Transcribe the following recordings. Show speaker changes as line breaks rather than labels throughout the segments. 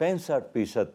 65%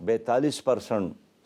42%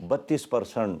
32%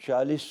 40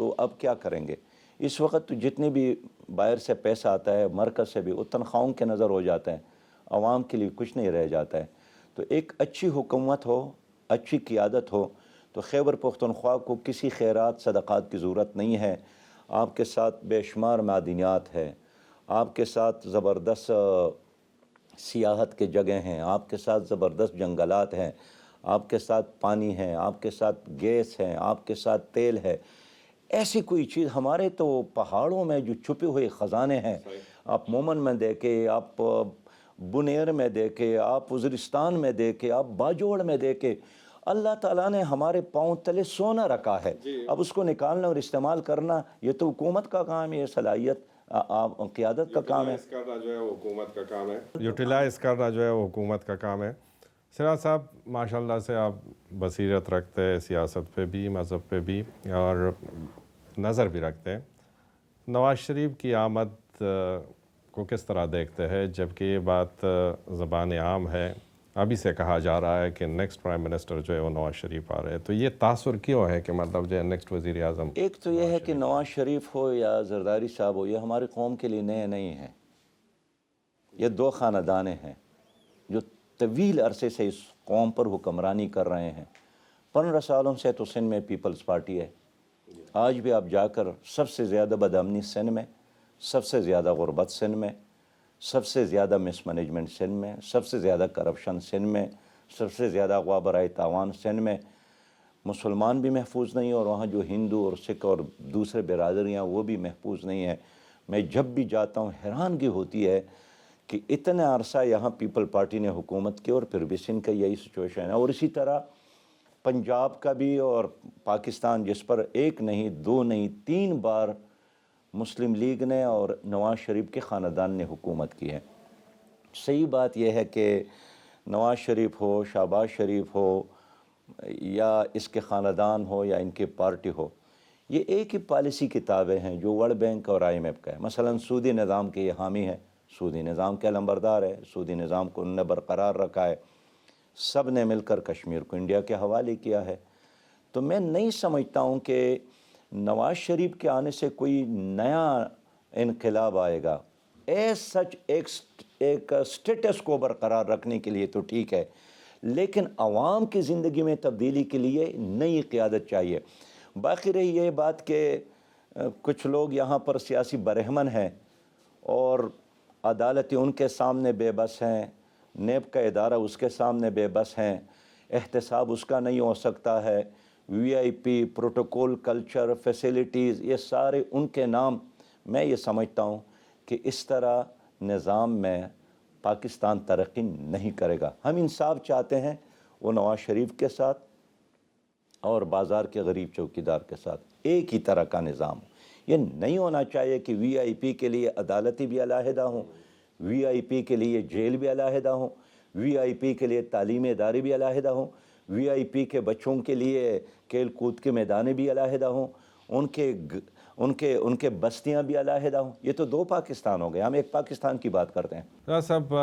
تو اب کیا کریں گے؟ اس وقت تو جتنے بھی باہر سے پیسہ آتا ہے مرکز سے بھی وہ تنخواہوں کے نظر ہو جاتا ہے، عوام کے لیے کچھ نہیں رہ جاتا ہے۔ تو ایک اچھی حکومت ہو، اچھی قیادت ہو تو خیبر پختونخوا کو کسی خیرات صدقات کی ضرورت نہیں ہے۔ آپ کے ساتھ بے شمار معدنیات ہے، آپ کے ساتھ زبردست سیاحت کے جگہ ہیں، آپ کے ساتھ زبردست جنگلات ہیں، آپ کے ساتھ پانی ہے، آپ کے ساتھ گیس ہے، آپ کے ساتھ تیل ہے۔ ایسی کوئی چیز ہمارے تو پہاڑوں میں جو چھپے ہوئے خزانے ہیں، آپ مومن میں دیکھیں، آپ بنیر میں دیکھیں، آپ وزیرستان میں دیکھیں، آپ باجوڑ میں دیکھیں، اللہ تعالیٰ نے ہمارے پاؤں تلے سونا رکھا ہے۔ اب اس کو نکالنا اور استعمال کرنا یہ تو حکومت کا کام ہے، یہ صلاحیت قیادت کا کام ہے۔
یوٹیلائز کرنا جو ہے وہ حکومت کا کام ہے، یوٹیلائز کرنا جو ہے وہ حکومت کا کام ہے۔ سراج صاحب ماشاءاللہ سے آپ بصیرت رکھتے ہیں، سیاست پہ بھی، مذہب پہ بھی، اور نظر بھی رکھتے ہیں۔ نواز شریف کی آمد کو کس طرح دیکھتے ہیں، جبکہ یہ بات زبان عام ہے، ابھی سے کہا جا رہا ہے کہ نیکسٹ پرائم منسٹر جو ہے وہ نواز شریف آ رہے ہیں، تو یہ تاثر کیوں ہے کہ مطلب جو ہے نیکسٹ وزیر اعظم؟
ایک تو یہ ہے کہ نواز شریف ہو یا زرداری صاحب ہو، یہ ہماری قوم کے لیے نئے نہیں ہیں۔ یہ دو خاندانیں ہیں جو طویل عرصے سے اس قوم پر حکمرانی کر رہے ہیں۔ 15 سالوں سے تو سندھ میں پیپلز پارٹی ہے۔ آج بھی آپ جا کر سب سے زیادہ بدامنی سندھ میں، سب سے زیادہ غربت سندھ میں، سب سے زیادہ مس مینجمنٹ سندھ میں، سب سے زیادہ کرپشن سندھ میں، سب سے زیادہ اغوا برائے تاوان سندھ میں۔ مسلمان بھی محفوظ نہیں، اور وہاں جو ہندو اور سکھ اور دوسرے برادریاں وہ بھی محفوظ نہیں ہیں۔ میں جب بھی جاتا ہوں حیرانگی ہوتی ہے کہ اتنا عرصہ یہاں پیپل پارٹی نے حکومت کی اور پھر بھی سندھ کا یہی سچویشن ہے۔ اور اسی طرح پنجاب کا بھی، اور پاکستان جس پر ایک نہیں، دو نہیں، 3 بار مسلم لیگ نے اور نواز شریف کے خاندان نے حکومت کی ہے۔ صحیح بات یہ ہے کہ نواز شریف ہو، شہباز شریف ہو، یا اس کے خاندان ہو یا ان کی پارٹی ہو، یہ ایک ہی پالیسی کتابیں ہیں جو ورلڈ بینک اور IMF کا ہے۔ مثلا سودی نظام کے یہ حامی ہے، سودی نظام کے علمبردار ہے، سودی نظام کو انہوں نے برقرار رکھا ہے، سب نے مل کر کشمیر کو انڈیا کے حوالے کیا ہے۔ تو میں نہیں سمجھتا ہوں کہ نواز شریف کے آنے سے کوئی نیا انقلاب آئے گا۔ سچ ایک سٹیٹس کو برقرار رکھنے کے لیے تو ٹھیک ہے، لیکن عوام کی زندگی میں تبدیلی کے لیے نئی قیادت چاہیے۔ باقی رہی یہ بات کہ کچھ لوگ یہاں پر سیاسی برہمن ہیں اور عدالتیں ان کے سامنے بے بس ہیں، نیب کا ادارہ اس کے سامنے بے بس ہیں، احتساب اس کا نہیں ہو سکتا ہے، VIP پروٹوکول، کلچر، فیسیلیٹیز، یہ سارے ان کے نام۔ میں یہ سمجھتا ہوں کہ اس طرح نظام میں پاکستان ترقی نہیں کرے گا۔ ہم انصاف چاہتے ہیں، وہ نواز شریف کے ساتھ اور بازار کے غریب چوکیدار کے ساتھ ایک ہی طرح کا نظام۔ یہ نہیں ہونا چاہیے کہ VIP کے لیے عدالتیں بھی علیحدہ ہوں، VIP کے لیے جیل بھی علیحدہ ہوں، VIP کے لیے تعلیمی ادارے بھی علیحدہ ہوں، VIP کے بچوں کے لیے کھیل کود کے میدانیں بھی علیحدہ ہوں، ان کے بستیاں بھی علیحدہ ہوں۔ یہ تو 2 پاکستان ہو گئے، ہم ایک پاکستان کی بات کرتے ہیں۔
راز صاحب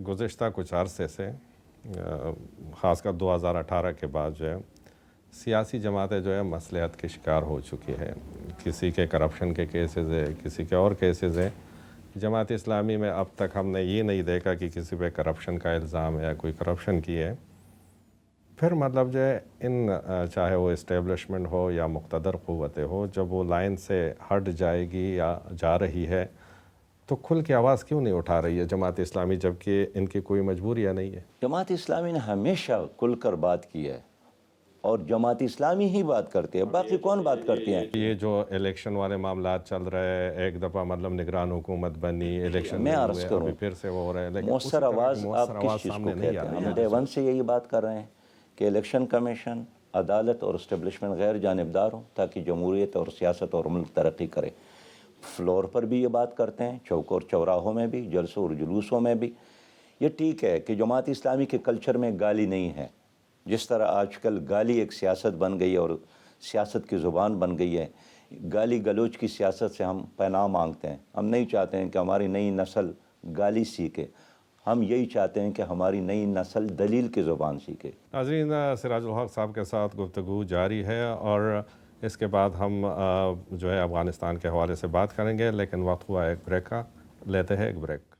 گزشتہ کچھ عرصے سے خاص کر 2018 کے بعد جو ہے سیاسی جماعتیں جو ہے مصلحت کے شکار ہو چکی ہے۔ کسی کے کرپشن کے کیسز ہے، کسی کے اور کیسز ہیں۔ جماعت اسلامی میں اب تک ہم نے یہ نہیں دیکھا کہ کسی پہ کرپشن کا الزام ہے یا کوئی کرپشن کی ہے۔ پھر مطلب جو ہے چاہے وہ اسٹیبلشمنٹ ہو یا مقتدر قوتیں ہو، جب وہ لائن سے ہٹ جائے گی یا جا رہی ہے تو کھل کے آواز کیوں نہیں اٹھا رہی ہے جماعت اسلامی، جبکہ ان کی کوئی مجبوریاں نہیں ہے؟
جماعت اسلامی نے ہمیشہ کھل کر بات کی ہے، اور جماعت اسلامی ہی بات کرتی ہے، باقی کون بات کرتی ہیں؟
یہ جو الیکشن والے معاملات چل رہے ہیں، ایک دفعہ مطلب نگران حکومت بنی، الیکشن
میں عرض کروں،
پھر سے وہ ہو رہا ہے، لیکن
مؤثر آواز آپ کس چیز کو کہتے ہیں؟ ہم Day 1 سے یہی بات کر رہے ہیں کہ الیکشن کمیشن، عدالت اور اسٹیبلشمنٹ غیر جانبدار ہوں تاکہ جمہوریت اور سیاست اور ملک ترقی کرے۔ فلور پر بھی یہ بات کرتے ہیں، چوک اور چوراہوں میں بھی، جلسوں اور جلوسوں میں بھی۔ یہ ٹھیک ہے کہ جماعت اسلامی کے کلچر میں گالی نہیں ہے، جس طرح آج کل گالی ایک سیاست بن گئی ہے اور سیاست کی زبان بن گئی ہے۔ گالی گلوچ کی سیاست سے ہم پناہ مانگتے ہیں۔ ہم نہیں چاہتے ہیں کہ ہماری نئی نسل گالی سیکھے، ہم یہی چاہتے ہیں کہ ہماری نئی نسل دلیل کی زبان سیکھے۔
ناظرین، سراج الحق صاحب کے ساتھ گفتگو جاری ہے، اور اس کے بعد ہم جو ہے افغانستان کے حوالے سے بات کریں گے، لیکن وقت ہوا ایک بریک کا، لیتے ہیں ایک بریک۔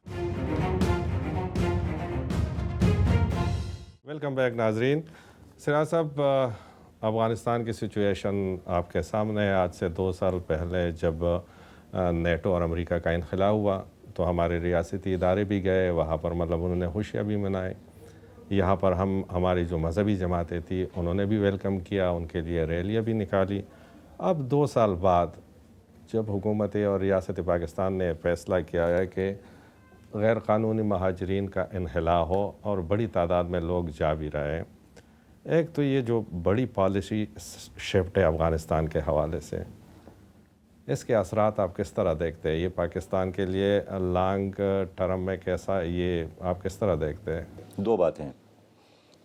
ویلکم بیک ناظرین۔ سراج صاحب، افغانستان کی سچویشن آپ کے سامنے ہے۔ آج سے 2 سال پہلے جب نیٹو اور امریکہ کا انخلا ہوا تو ہمارے ریاستی ادارے بھی گئے وہاں پر، مطلب انہوں نے خوشیاں بھی منائیں۔ یہاں پر ہماری جو مذہبی جماعتیں تھیں انہوں نے بھی ویلکم کیا، ان کے لیے ریلیاں بھی نکالی۔ اب 2 سال بعد جب حکومت اور ریاست پاکستان نے فیصلہ کیا ہے کہ غیر قانونی مہاجرین کا انخلا ہو اور بڑی تعداد میں لوگ جا بھی رہے ہیں، ایک تو یہ جو بڑی پالیسی شفٹ ہے افغانستان کے حوالے سے، اس کے اثرات آپ کس طرح دیکھتے ہیں؟ یہ پاکستان کے لیے لانگ ٹرم میں کیسا، یہ آپ کس طرح دیکھتے ہیں؟
2 باتیں ہیں۔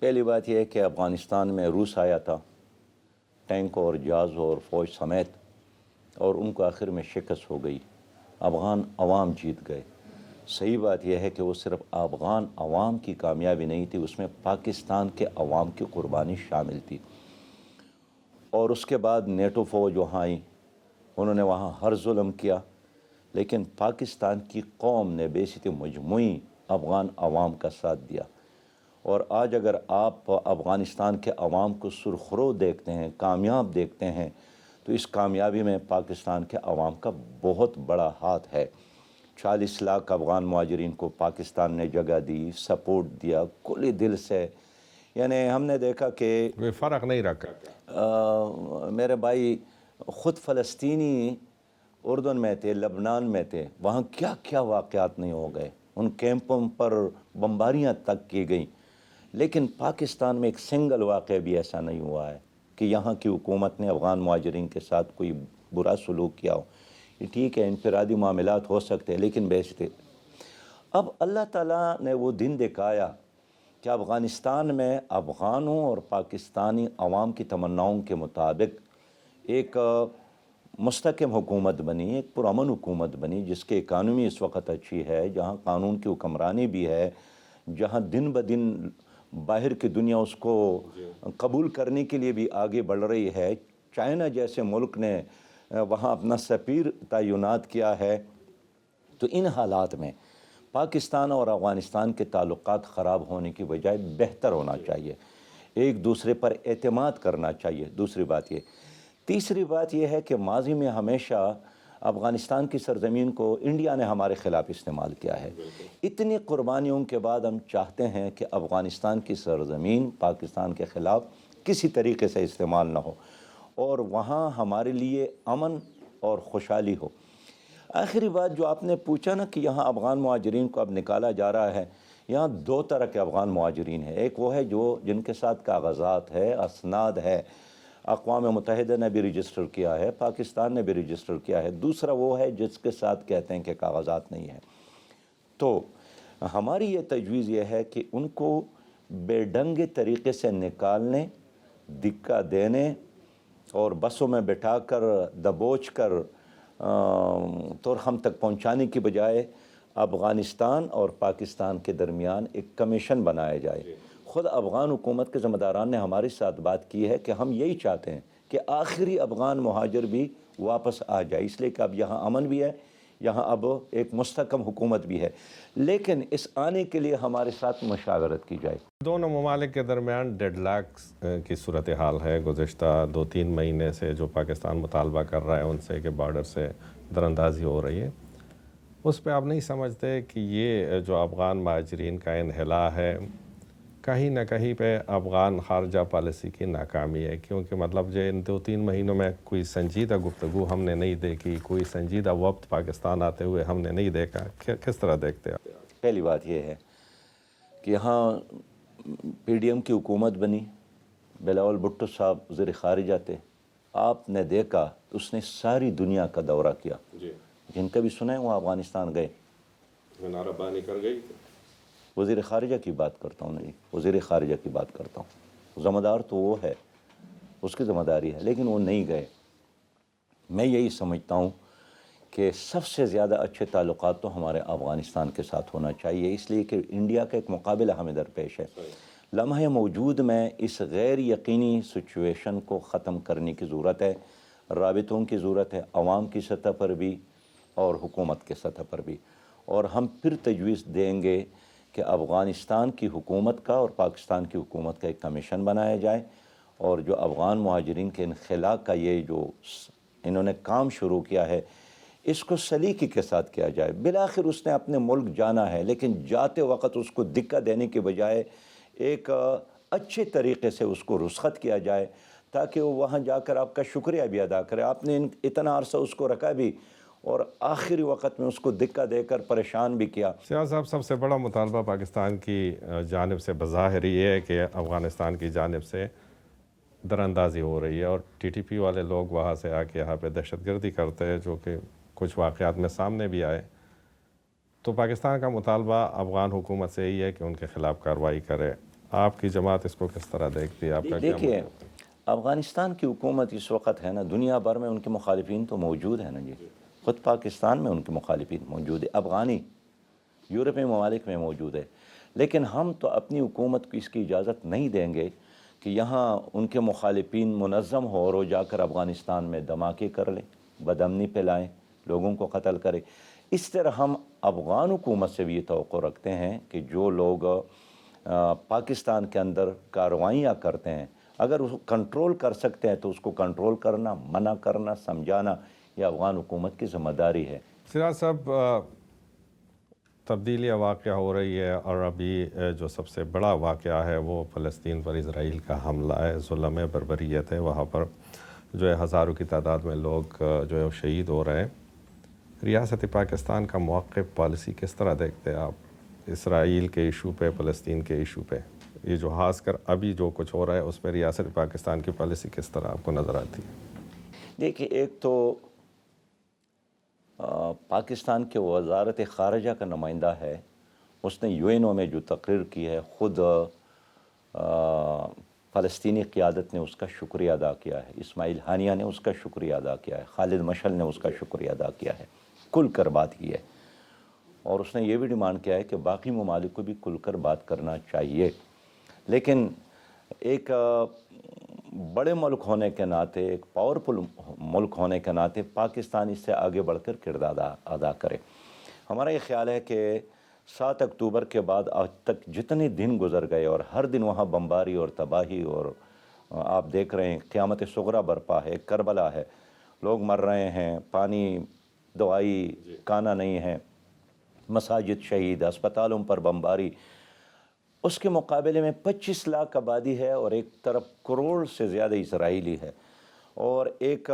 پہلی بات یہ ہے کہ افغانستان میں روس آیا تھا، ٹینک اور جہاز اور فوج سمیت، اور ان کو آخر میں شکست ہو گئی، افغان عوام جیت گئے۔ صحیح بات یہ ہے کہ وہ صرف افغان عوام کی کامیابی نہیں تھی، اس میں پاکستان کے عوام کی قربانی شامل تھی۔ اور اس کے بعد نیٹو فوج وہاں آئی، انہوں نے وہاں ہر ظلم کیا، لیکن پاکستان کی قوم نے بیسیتی مجموعی افغان عوام کا ساتھ دیا۔ اور آج اگر آپ افغانستان کے عوام کو سرخرو دیکھتے ہیں، کامیاب دیکھتے ہیں، تو اس کامیابی میں پاکستان کے عوام کا بہت بڑا ہاتھ ہے۔ 40 لاکھ افغان مہاجرین کو پاکستان نے جگہ دی، سپورٹ دیا کلی دل سے۔ یعنی ہم نے دیکھا کہ
کوئی فرق نہیں رکھا۔
میرے بھائی خود فلسطینی اردن میں تھے، لبنان میں تھے، وہاں کیا کیا واقعات نہیں ہو گئے، ان کیمپوں پر بمباریاں تک کی گئیں، لیکن پاکستان میں ایک سنگل واقعہ بھی ایسا نہیں ہوا ہے کہ یہاں کی حکومت نے افغان مہاجرین کے ساتھ کوئی برا سلوک کیا ہو۔ یہ ٹھیک ہے، انفرادی معاملات ہو سکتے ہیں، لیکن بیشتر اب اللہ تعالیٰ نے وہ دن دکھایا کہ افغانستان میں افغانوں اور پاکستانی عوام کی تمناؤں کے مطابق ایک مستحکم حکومت بنی، ایک پرامن حکومت بنی، جس کی اکانومی اس وقت اچھی ہے، جہاں قانون کی حکمرانی بھی ہے، جہاں دن بدن باہر کی دنیا اس کو قبول کرنے کے لیے بھی آگے بڑھ رہی ہے۔ چائنا جیسے ملک نے وہاں اپنا سفیر تعینات کیا ہے۔ تو ان حالات میں پاکستان اور افغانستان کے تعلقات خراب ہونے کی بجائے بہتر ہونا چاہیے، ایک دوسرے پر اعتماد کرنا چاہیے۔ دوسری بات یہ، تیسری بات یہ ہے کہ ماضی میں ہمیشہ افغانستان کی سرزمین کو انڈیا نے ہمارے خلاف استعمال کیا ہے۔ اتنی قربانیوں کے بعد ہم چاہتے ہیں کہ افغانستان کی سرزمین پاکستان کے خلاف کسی طریقے سے استعمال نہ ہو اور وہاں ہمارے لیے امن اور خوشحالی ہو۔ آخری بات جو آپ نے پوچھا نا کہ یہاں افغان مہاجرین کو اب نکالا جا رہا ہے، یہاں 2 طرح کے افغان مہاجرین ہیں۔ ایک وہ ہے جن کے ساتھ کاغذات ہے، اسناد ہے، اقوام متحدہ نے بھی رجسٹر کیا ہے، پاکستان نے بھی رجسٹر کیا ہے۔ دوسرا وہ ہے جس کے ساتھ کہتے ہیں کہ کاغذات نہیں ہیں۔ تو ہماری یہ تجویز یہ ہے کہ ان کو بے ڈنگے طریقے سے نکالنے، دھکا دینے اور بسوں میں بٹھا کر دبوچ کر تورخم تک پہنچانے کی بجائے افغانستان اور پاکستان کے درمیان ایک کمیشن بنایا جائے۔ خود افغان حکومت کے ذمہ داران نے ہمارے ساتھ بات کی ہے کہ ہم یہی چاہتے ہیں کہ آخری افغان مہاجر بھی واپس آ جائے، اس لیے کہ اب یہاں امن بھی ہے، یہاں اب ایک مستحکم حکومت بھی ہے، لیکن اس آنے کے لیے ہمارے ساتھ مشاورت کی جائے۔
دونوں ممالک کے درمیان ڈیڈ لاکس کی صورتحال ہے گزشتہ 2-3 مہینے سے، جو پاکستان مطالبہ کر رہا ہے ان سے کہ بارڈر سے دراندازی ہو رہی ہے۔ اس پہ آپ نہیں سمجھتے کہ یہ جو افغان مہاجرین کا انخلا ہے کہیں نہ کہیں پہ افغان خارجہ پالیسی کی ناکامی ہے؟ کیونکہ مطلب جو ان 2-3 مہینوں میں کوئی سنجیدہ گفتگو ہم نے نہیں دیکھی، کوئی سنجیدہ وفد پاکستان آتے ہوئے ہم نے نہیں دیکھا۔ کس طرح دیکھتے ہیں آپ؟
پہلی بات یہ ہے کہ یہاں پی ڈی ایم کی حکومت بنی، بلاول بھٹو صاحب وزیر خارجہ تھے، آپ نے دیکھا اس نے ساری دنیا کا دورہ کیا۔ جن کا بھی سنا ہے وہ افغانستان گئے،
نعرہ بانی کر گئی۔
وزیر خارجہ کی بات کرتا ہوں، نہیں وزیر خارجہ کی بات کرتا ہوں، ذمہ دار تو وہ ہے، اس کی ذمہ داری ہے، لیکن وہ نہیں گئے۔ میں یہی سمجھتا ہوں کہ سب سے زیادہ اچھے تعلقات تو ہمارے افغانستان کے ساتھ ہونا چاہیے، اس لیے کہ انڈیا کا ایک مقابلہ ہمیں درپیش ہے۔ لمحہ موجود میں اس غیر یقینی سچویشن کو ختم کرنے کی ضرورت ہے۔ رابطوں کی ضرورت ہے، عوام کی سطح پر بھی اور حکومت کے سطح پر بھی۔ اور ہم پھر تجویز دیں گے کہ افغانستان کی حکومت کا اور پاکستان کی حکومت کا ایک کمیشن بنایا جائے، اور جو افغان مہاجرین کے انخلاء کا یہ جو انہوں نے کام شروع کیا ہے، اس کو سلیقے کے ساتھ کیا جائے۔ بالآخر اس نے اپنے ملک جانا ہے، لیکن جاتے وقت اس کو دھکا دینے کے بجائے ایک اچھے طریقے سے اس کو رخصت کیا جائے، تاکہ وہ وہاں جا کر آپ کا شکریہ بھی ادا کرے۔ آپ نے اتنا عرصہ اس کو رکھا بھی اور آخری وقت میں اس کو دھکا دے کر پریشان بھی کیا۔
سیاض صاحب، سب سے بڑا مطالبہ پاکستان کی جانب سے بظاہر یہ ہے کہ افغانستان کی جانب سے دراندازی ہو رہی ہے، اور ٹی ٹی پی والے لوگ وہاں سے آ کے یہاں پہ دہشت گردی کرتے ہیں، جو کہ کچھ واقعات میں سامنے بھی آئے۔ تو پاکستان کا مطالبہ افغان حکومت سے یہی ہے کہ ان کے خلاف کارروائی کرے۔ آپ کی جماعت اس کو کس طرح دیکھتی ہے؟ آپ کا کیا
دیکھیے،
مطلب ہے؟
افغانستان کی حکومت اس وقت ہے نا، دنیا بھر میں ان کے مخالفین تو موجود ہیں نا جی، خود پاکستان میں ان کے مخالفین موجود ہے، افغانی یورپی ممالک میں موجود ہے، لیکن ہم تو اپنی حکومت کو اس کی اجازت نہیں دیں گے کہ یہاں ان کے مخالفین منظم ہو اور وہ جا کر افغانستان میں دھماکے کر لیں، بدامنی پھیلائیں، لوگوں کو قتل کریں۔ اس طرح ہم افغان حکومت سے بھی یہ توقع رکھتے ہیں کہ جو لوگ پاکستان کے اندر کارروائیاں کرتے ہیں، اگر اس کو کنٹرول کر سکتے ہیں تو اس کو کنٹرول کرنا، منع کرنا، سمجھانا، یہ افغان حکومت کی ذمہ داری ہے۔
سراج صاحب، تبدیلیاں واقعہ ہو رہی ہے، اور ابھی جو سب سے بڑا واقعہ ہے وہ فلسطین پر اسرائیل کا حملہ ہے، ظلم ہے، بربریت ہے۔ وہاں پر جو ہے ہزاروں کی تعداد میں لوگ جو ہے وہ شہید ہو رہے ہیں۔ ریاست پاکستان کا موقف، پالیسی کس طرح دیکھتے ہیں آپ اسرائیل کے ایشو پہ، فلسطین کے ایشو پہ؟ یہ جو خاص کر ابھی جو کچھ ہو رہا ہے اس میں ریاست پاکستان کی پالیسی کس طرح آپ کو نظر آتی ہے؟
دیکھیے، ایک تو پاکستان کے وزارت خارجہ کا نمائندہ ہے، اس نے یو این او میں جو تقریر کی ہے، خود فلسطینی قیادت نے اس کا شکریہ ادا کیا ہے، اسماعیل ہانیہ نے اس کا شکریہ ادا کیا ہے، خالد مشعل نے اس کا شکریہ ادا کیا ہے، کھل کر بات کی ہے، اور اس نے یہ بھی ڈیمانڈ کیا ہے کہ باقی ممالک کو بھی کھل کر بات کرنا چاہیے۔ لیکن ایک بڑے ملک ہونے کے ناطے، ایک پاورفل ملک ہونے کے ناطے پاکستان اس سے آگے بڑھ کر کردار ادا کرے۔ ہمارا یہ خیال ہے کہ 7 اکتوبر کے بعد آج تک جتنے دن گزر گئے اور ہر دن وہاں بمباری اور تباہی، اور آپ دیکھ رہے ہیں قیامت صغریٰ برپا ہے، کربلا ہے، لوگ مر رہے ہیں، پانی، دوائی، کھانا نہیں ہے، مساجد شہید، اسپتالوں پر بمباری۔ اس کے مقابلے میں 25 لاکھ آبادی ہے، اور ایک طرف کروڑ سے زیادہ اسرائیلی ہے، اور ایک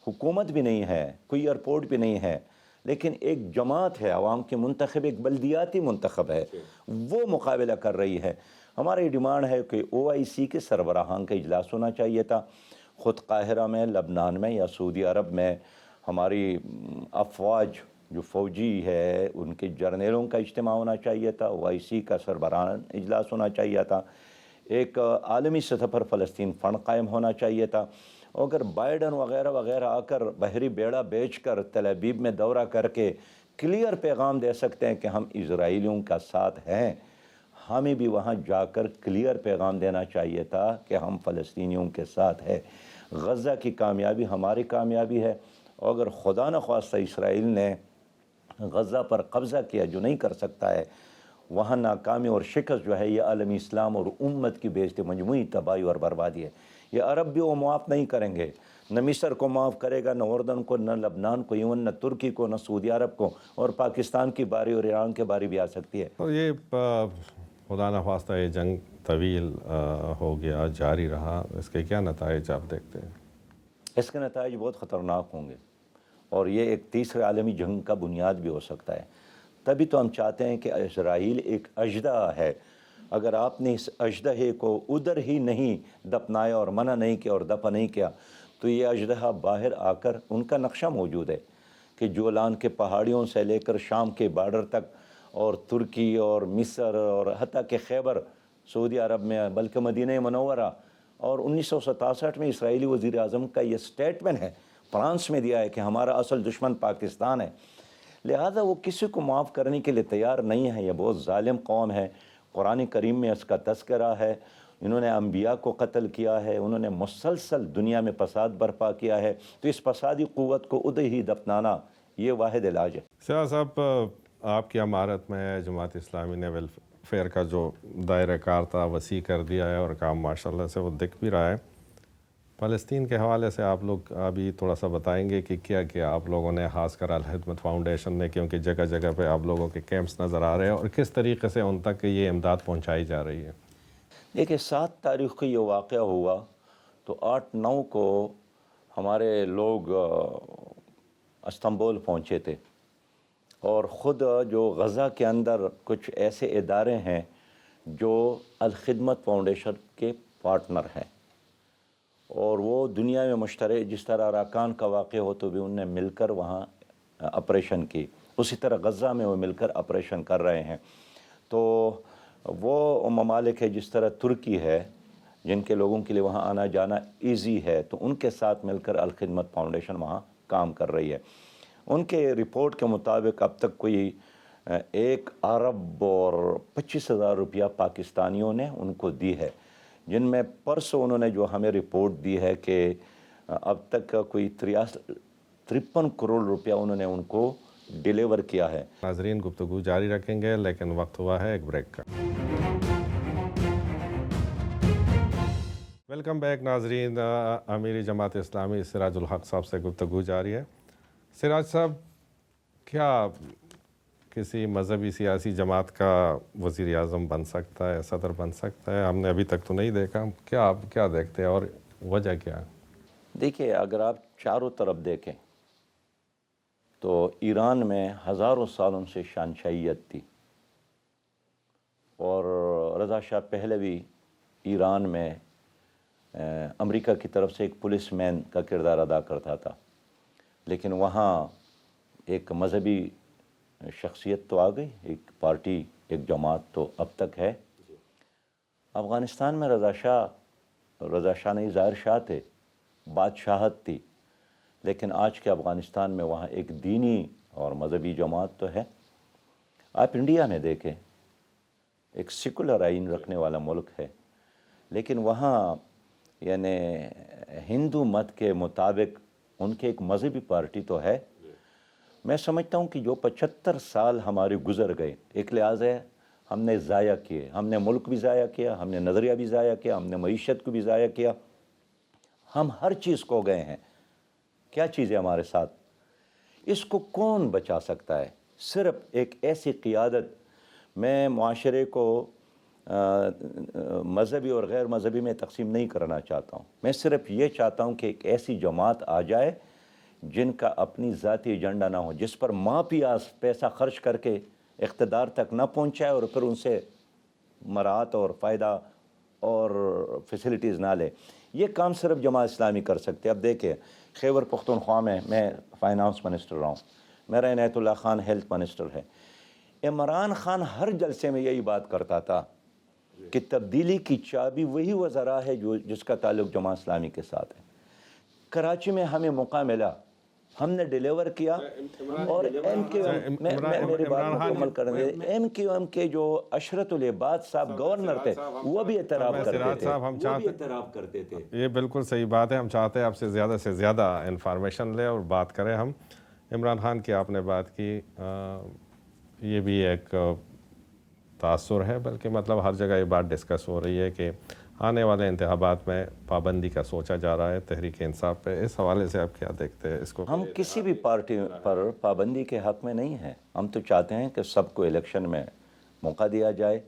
حکومت بھی نہیں ہے، کوئی ایئرپورٹ بھی نہیں ہے، لیکن ایک جماعت ہے، عوام کے منتخب، ایک بلدیاتی منتخب ہے، وہ مقابلہ کر رہی ہے۔ ہمارا یہ ڈیمانڈ ہے کہ OIC کے سربراہان کا اجلاس ہونا چاہیے تھا، خود قاہرہ میں، لبنان میں یا سعودی عرب میں ہماری افواج جو فوجی ہے ان کے جرنیلوں کا اجتماع ہونا چاہیے تھا، OIC کا سربراہان اجلاس ہونا چاہیے تھا، ایک عالمی سطح پر فلسطین فنڈ قائم ہونا چاہیے تھا۔ اگر بائیڈن وغیرہ وغیرہ آ کر بحری بیڑا بیچ کر تل ابیب میں دورہ کر کے کلیئر پیغام دے سکتے ہیں کہ ہم اسرائیلیوں کا ساتھ ہیں، ہمیں بھی وہاں جا کر کلیئر پیغام دینا چاہیے تھا کہ ہم فلسطینیوں کے ساتھ ہیں۔ غزہ کی کامیابی ہماری کامیابی ہے، اور اگر خدا نخواستہ اسرائیل نے غزہ پر قبضہ کیا، جو نہیں کر سکتا ہے، وہاں ناکامی اور شکست جو ہے یہ عالمی اسلام اور امت کی بیشتر مجموعی تباہی اور بربادی ہے۔ یہ عرب بھی وہ معاف نہیں کریں گے، نہ مصر کو معاف کرے گا، نہ اردن کو، نہ لبنان کو، ایون نہ ترکی کو، نہ سعودی عرب کو، اور پاکستان کی باری اور ایران کی باری بھی آ سکتی ہے۔
تو یہ خدا نخواستہ یہ جنگ طویل ہو گیا، جاری رہا، اس کے کیا نتائج آپ دیکھتے ہیں؟
اس کے نتائج بہت خطرناک ہوں گے، اور یہ ایک تیسرے عالمی جنگ کا بنیاد بھی ہو سکتا ہے۔ تبھی تو ہم چاہتے ہیں کہ اسرائیل ایک اژدہا ہے، اگر آپ نے اس اژدہے کو ادھر ہی نہیں دفنایا اور منع نہیں کیا اور دفع نہیں کیا، تو یہ اژدہا باہر آ کر، ان کا نقشہ موجود ہے کہ جولان کے پہاڑیوں سے لے کر شام کے بارڈر تک، اور ترکی اور مصر اور حتیٰ کہ خیبر سعودی عرب میں، بلکہ مدینہ منورہ، اور 1967 میں اسرائیلی وزیر اعظم کا یہ سٹیٹمنٹ ہے، فرانس میں دیا ہے کہ ہمارا اصل دشمن پاکستان ہے، لہذا وہ کسی کو معاف کرنے کے لیے تیار نہیں ہے۔ یہ بہت ظالم قوم ہے، قرآن کریم میں اس کا تذکرہ ہے۔ انہوں نے انبیاء کو قتل کیا ہے، انہوں نے مسلسل دنیا میں فساد برپا کیا ہے، تو اس فسادی قوت کو ادھر ہی دفنانا یہ واحد علاج ہے۔
سیاح صاحب، آپ کی امارت میں جماعت اسلامی نے ویلفیئر کا جو دائرہ کار تھا وسیع کر دیا ہے اور کام ماشاءاللہ سے وہ دکھ بھی رہا ہے۔ فلسطین کے حوالے سے آپ لوگ ابھی تھوڑا سا بتائیں گے کہ کیا کیا آپ لوگوں نے، خاص کر الخدمت فاؤنڈیشن نے، کیونکہ جگہ جگہ پہ آپ لوگوں کے کیمپس نظر آ رہے ہیں، اور کس طریقے سے ان تک یہ امداد پہنچائی جا رہی ہے؟
دیکھیں 7 تاریخ کو یہ واقعہ ہوا تو 8-9 کو ہمارے لوگ استنبول پہنچے تھے، اور خود جو غزہ کے اندر کچھ ایسے ادارے ہیں جو الخدمت فاؤنڈیشن کے پارٹنر ہیں، اور وہ دنیا میں مشترک، جس طرح اراکان کا واقعہ ہو تو بھی انہوں نے مل کر وہاں آپریشن کی، اسی طرح غزہ میں وہ مل کر آپریشن کر رہے ہیں۔ تو وہ ممالک ہے جس طرح ترکی ہے، جن کے لوگوں کے لیے وہاں آنا جانا ایزی ہے، تو ان کے ساتھ مل کر الخدمت فاؤنڈیشن وہاں کام کر رہی ہے۔ ان کے رپورٹ کے مطابق اب تک کوئی 1 ارب اور 25,000 روپیہ پاکستانیوں نے ان کو دی ہے، جن میں پرسوں انہوں نے جو ہمیں رپورٹ دی ہے کہ اب تک کوئی 53 کروڑ روپیہ انہوں نے ان کو ڈیلیور کیا ہے۔
ناظرین، گفتگو جاری رکھیں گے، لیکن وقت ہوا ہے ایک بریک کا۔ ویلکم بیک ناظرین، امیر جماعت اسلامی سراج الحق صاحب سے گفتگو جاری ہے۔ سراج صاحب، کیا کسی مذہبی سیاسی جماعت کا وزیر اعظم بن سکتا ہے، صدر بن سکتا ہے؟ ہم نے ابھی تک تو نہیں دیکھا، کیا آپ کیا دیکھتے ہیں اور وجہ کیا ہے؟
دیکھیے، اگر آپ چاروں طرف دیکھیں تو ایران میں ہزاروں سالوں سے شہنشاہیت تھی، اور رضا شاہ پہلوی ایران میں امریکہ کی طرف سے ایک پولیس مین کا کردار ادا کرتا تھا، لیکن وہاں ایک مذہبی شخصیت تو آ گئی، ایک پارٹی، ایک جماعت تو اب تک ہے۔ افغانستان میں رضا شاہ نہیں، ظاہر شاہ تھے، بادشاہت تھی، لیکن آج کے افغانستان میں وہاں ایک دینی اور مذہبی جماعت تو ہے۔ آپ انڈیا میں دیکھیں، ایک سیکولر آئین رکھنے والا ملک ہے، لیکن وہاں یعنی ہندو مت کے مطابق ان کے ایک مذہبی پارٹی تو ہے۔ میں سمجھتا ہوں کہ جو 75 سال ہمارے گزر گئے، ایک لحاظ ہے ہم نے ضائع کیے، ہم نے ملک بھی ضائع کیا، ہم نے نظریہ بھی ضائع کیا، ہم نے معیشت کو بھی ضائع کیا، ہم ہر چیز کو گئے ہیں۔ کیا چیز ہے ہمارے ساتھ؟ اس کو کون بچا سکتا ہے؟ صرف ایک ایسی قیادت۔ میں معاشرے کو مذہبی اور غیر مذہبی میں تقسیم نہیں کرنا چاہتا ہوں، میں صرف یہ چاہتا ہوں کہ ایک ایسی جماعت آ جائے جن کا اپنی ذاتی ایجنڈا نہ ہو، جس پر مافیاز پیسہ خرچ کر کے اقتدار تک نہ پہنچائے اور پھر ان سے مراعات اور فائدہ اور فیسلٹیز نہ لے۔ یہ کام صرف جماعت اسلامی کر سکتے۔ اب دیکھیں، خیبر پختونخوا میں فائنانس منسٹر رہا ہوں، میرا عنایت اللہ خان ہیلتھ منسٹر ہے۔ عمران خان ہر جلسے میں یہی بات کرتا تھا کہ تبدیلی کی چابی وہی وزراء ہے جس کا تعلق جماعت اسلامی کے ساتھ ہے۔ کراچی میں ہمیں موقع ملا، ہم نے ڈیلیور کیا، اور ایم کیو ایم کے جو عشرت العباد صاحب گورنر تھے وہ بھی اعتراف کرتے تھے۔
یہ بالکل صحیح بات ہے، ہم چاہتے ہیں آپ سے زیادہ انفارمیشن لیں اور بات کریں ہم۔ عمران خان کی آپ نے بات کی، یہ بھی ایک تاثر ہے، بلکہ مطلب ہر جگہ یہ بات ڈسکس ہو رہی ہے کہ آنے والے انتخابات میں پابندی کا سوچا جا رہا ہے تحریک انصاف پہ۔ اس حوالے سے آپ کیا دیکھتے ہیں اس کو؟
ہم کسی بھی پارٹی پر پابندی کے حق میں نہیں ہیں، ہم تو چاہتے ہیں کہ سب کو الیکشن میں موقع دیا جائے،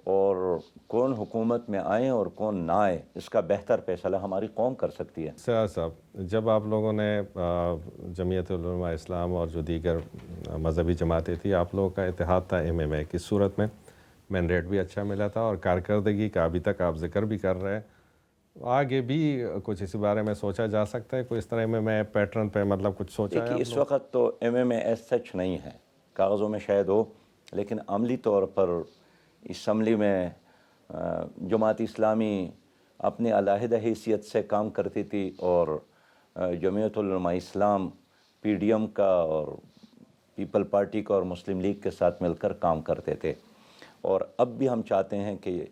اور کون حکومت میں آئیں اور کون نہ آئے اس کا بہتر فیصلہ ہماری قوم کر سکتی ہے۔
سیاح صاحب، جب آپ لوگوں نے جمعیت علماء اسلام اور جو دیگر مذہبی جماعتیں تھیں، آپ لوگوں کا اتحاد تھا MMA کی صورت میں، مینڈیٹ بھی اچھا ملا تھا، اور کارکردگی کا ابھی تک آپ ذکر بھی کر رہے ہیں، آگے بھی کچھ اسی بارے میں سوچا جا سکتا ہے؟ کوئی اس طرح MMA پیٹرن پہ مطلب کچھ سوچا ہے؟
دیکھیے، اس وقت تو MMA ایز سچ نہیں ہے، کاغذوں میں شاید ہو، لیکن عملی طور پر اسمبلی میں جماعت اسلامی اپنی علیحدہ حیثیت سے کام کرتی تھی، اور جمعیت علماء اسلام PDM کا اور پیپل پارٹی کا اور مسلم لیگ کے ساتھ مل کر کام کرتے تھے۔ اور اب بھی ہم چاہتے ہیں کہ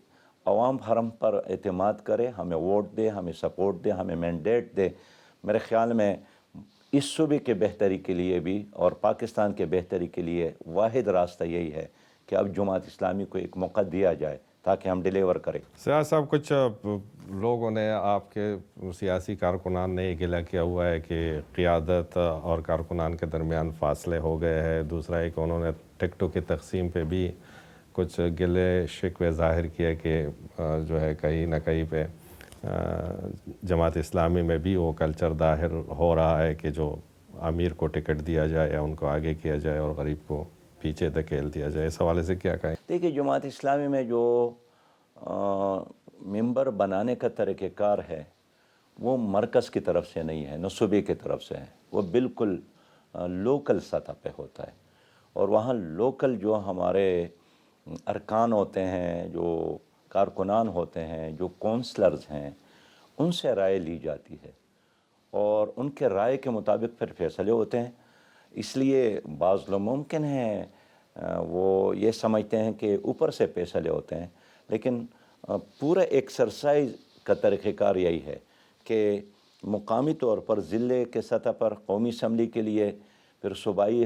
عوام ہم پر اعتماد کرے، ہمیں ووٹ دے، ہمیں سپورٹ دے، ہمیں مینڈیٹ دے، میرے خیال میں اس صوبے کے بہتری کے لیے بھی اور پاکستان کے بہتری کے لیے واحد راستہ یہی ہے کہ اب جماعت اسلامی کو ایک موقع دیا جائے تاکہ ہم ڈیلیور کریں۔
سیاض صاحب، کچھ لوگوں نے آپ کے سیاسی کارکنان نے یہ گلہ کیا ہوا ہے کہ قیادت اور کارکنان کے درمیان فاصلے ہو گئے ہیں، دوسرا ایک انہوں نے ٹکٹوں کی تقسیم پہ بھی کچھ گلے شکوے ظاہر کیے کہ جو ہے کہیں نہ کہیں پہ جماعت اسلامی میں بھی وہ کلچر ظاہر ہو رہا ہے کہ جو امیر کو ٹکٹ دیا جائے یا ان کو آگے کیا جائے اور غریب کو پیچھے دھکیل دیا جائے، اس حوالے سے کیا کہیں؟
دیکھیے، جماعت اسلامی میں جو ممبر بنانے کا طریقہ کار ہے وہ مرکز کی طرف سے نہیں ہے، نہ صوبے کی طرف سے ہے، وہ بالکل لوکل سطح پہ ہوتا ہے، اور وہاں لوکل جو ہمارے ارکان ہوتے ہیں، جو کارکنان ہوتے ہیں، جو کونسلرز ہیں، ان سے رائے لی جاتی ہے اور ان کے رائے کے مطابق پھر فیصلے ہوتے ہیں۔ اس لیے بعض لوگ ممکن ہیں وہ یہ سمجھتے ہیں کہ اوپر سے فیصلے ہوتے ہیں، لیکن پورا ایکسرسائز کا طریقہ کار یہی ہے کہ مقامی طور پر ضلع کے سطح پر قومی اسمبلی کے لیے، پھر صوبائی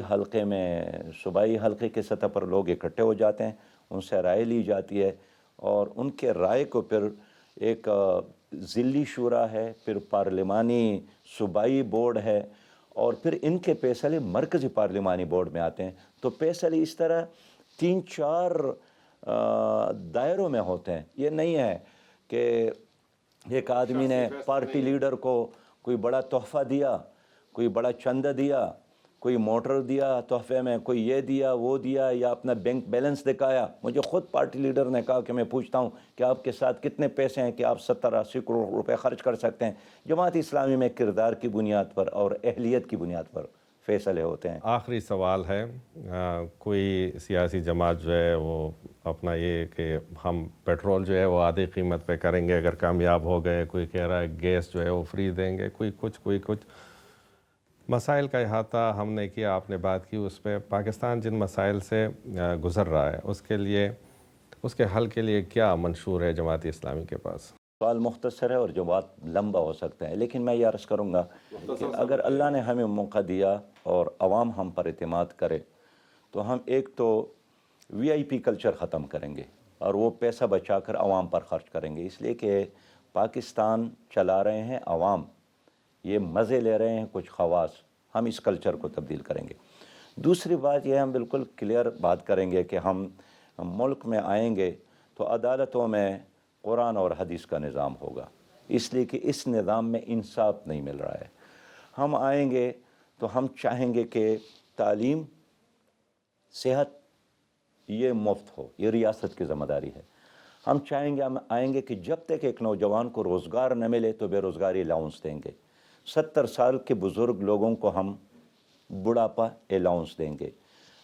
حلقے کے سطح پر لوگ اکٹھے ہو جاتے ہیں، ان سے رائے لی جاتی ہے اور ان کے رائے کو پھر ایک ضلعی شورا ہے، پھر پارلیمانی صوبائی بورڈ ہے، اور پھر ان کے فیصلے مرکزی پارلیمانی بورڈ میں آتے ہیں۔ تو فیصلے اس طرح 3-4 دائروں میں ہوتے ہیں۔ یہ نہیں ہے کہ ایک آدمی نے پارٹی لیڈر کو کوئی بڑا تحفہ دیا، کوئی بڑا چندہ دیا، کوئی موٹر دیا تحفے میں، کوئی یہ دیا وہ دیا، یا اپنا بینک بیلنس دکھایا۔ مجھے خود پارٹی لیڈر نے کہا کہ میں پوچھتا ہوں کہ آپ کے ساتھ کتنے پیسے ہیں کہ آپ 70-80 کروڑ روپے خرچ کر سکتے ہیں۔ جماعت اسلامی میں کردار کی بنیاد پر اور اہلیت کی بنیاد پر فیصلے ہوتے ہیں۔
آخری سوال ہے، کوئی سیاسی جماعت جو ہے وہ اپنا یہ کہ ہم پیٹرول جو ہے وہ آدھی قیمت پہ کریں گے اگر کامیاب ہو گئے، کوئی کہہ رہا ہے گیس جو ہے وہ فری دیں گے، کوئی کچھ مسائل کا احاطہ ہم نے کیا، آپ نے بات کی اس پہ۔ پاکستان جن مسائل سے گزر رہا ہے اس کے لیے، اس کے حل کے لیے کیا منشور ہے جماعت اسلامی کے پاس؟
سوال مختصر ہے اور جواب لمبا ہو سکتا ہے، لیکن میں یہ عرض کروں گا کہ اگر اللہ نے ہمیں موقع دیا اور عوام ہم پر اعتماد کرے تو ہم ایک تو VIP کلچر ختم کریں گے اور وہ پیسہ بچا کر عوام پر خرچ کریں گے، اس لیے کہ پاکستان چلا رہے ہیں عوام، یہ مزے لے رہے ہیں کچھ خواص، ہم اس کلچر کو تبدیل کریں گے۔ دوسری بات یہ، ہم بالکل کلیئر بات کریں گے کہ ہم ملک میں آئیں گے تو عدالتوں میں قرآن اور حدیث کا نظام ہوگا، اس لیے کہ اس نظام میں انصاف نہیں مل رہا ہے۔ ہم آئیں گے تو ہم چاہیں گے کہ تعلیم، صحت یہ مفت ہو، یہ ریاست کی ذمہ داری ہے۔ ہم چاہیں گے، ہم آئیں گے کہ جب تک ایک نوجوان کو روزگار نہ ملے تو بے روزگاری الاؤنس دیں گے، 70 سال کے بزرگ لوگوں کو ہم بڑھاپا الاؤنس دیں گے،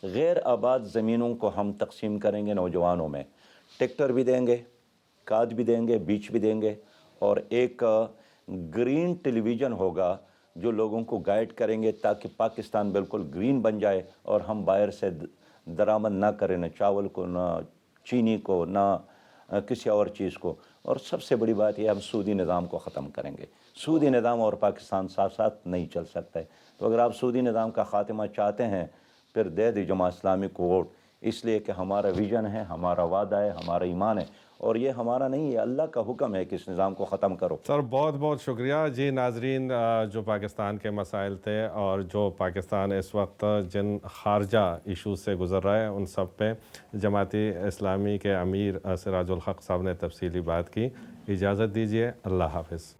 غیر آباد زمینوں کو ہم تقسیم کریں گے نوجوانوں میں، ٹریکٹر بھی دیں گے، کھاد بھی دیں گے، بیج بھی دیں گے، اور ایک گرین ٹیلی ویژن ہوگا جو لوگوں کو گائیڈ کریں گے تاکہ پاکستان بالکل گرین بن جائے اور ہم باہر سے درآمد نہ کریں، نہ چاول کو، نہ چینی کو، نہ کسی اور چیز کو۔ اور سب سے بڑی بات یہ، ہم سودی نظام کو ختم کریں گے۔ سودی نظام اور پاکستان ساتھ ساتھ نہیں چل سکتا ہے، تو اگر آپ سودی نظام کا خاتمہ چاہتے ہیں پھر دے دی جماعت اسلامی کو ووٹ، اس لیے کہ ہمارا ویژن ہے، ہمارا وعدہ ہے، ہمارا ایمان ہے، اور یہ ہمارا نہیں ہے، اللہ کا حکم ہے کہ اس نظام کو ختم کرو۔
سر بہت بہت شکریہ جی۔ ناظرین، جو پاکستان کے مسائل تھے اور جو پاکستان اس وقت جن خارجہ ایشوز سے گزر رہا ہے ان سب پہ جماعتی اسلامی کے امیر سراج الحق صاحب نے تفصیلی بات کی۔ اجازت دیجیے، اللہ حافظ۔